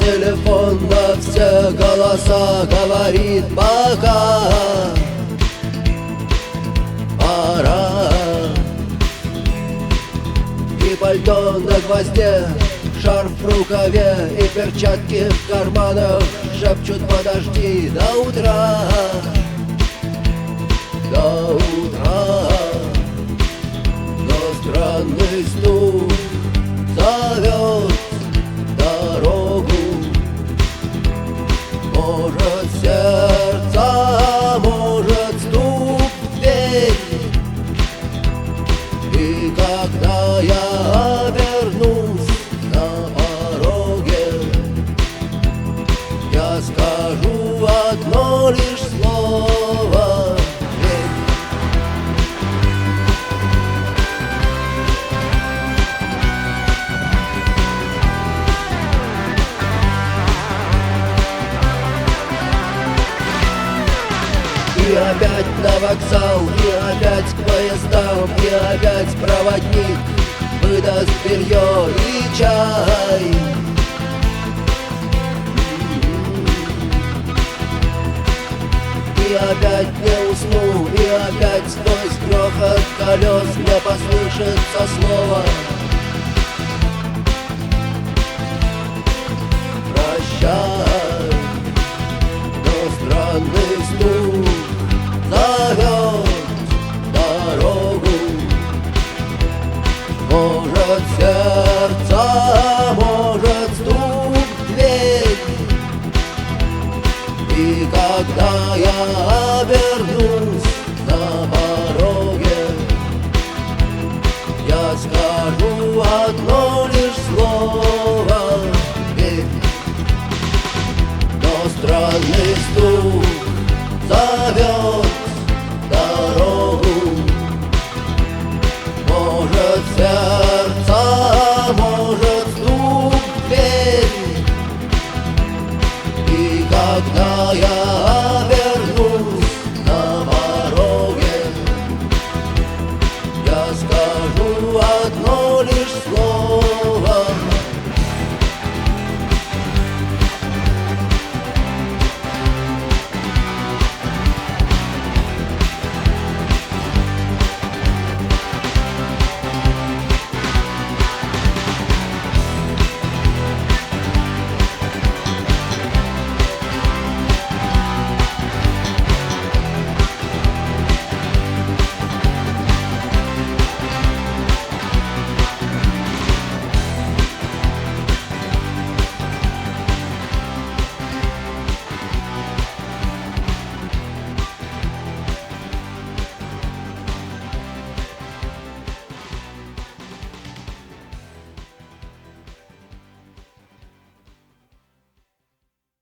телефон на все голоса говорит пока. Пора. И пальто на гвозде, шарф в рукаве и перчатки в карманах шепчут: подожди до утра, до утра. Но странный стук зовет дорогу. Может, сердце, может, стук в дверь. И когда я обернусь на пороге, я скажу одно лишь слово: верь. И опять на вокзал, и опять к поездам, и опять проводник выдаст белье и чай. И опять не усну, и опять сквозь грохот колес мне послышится слово: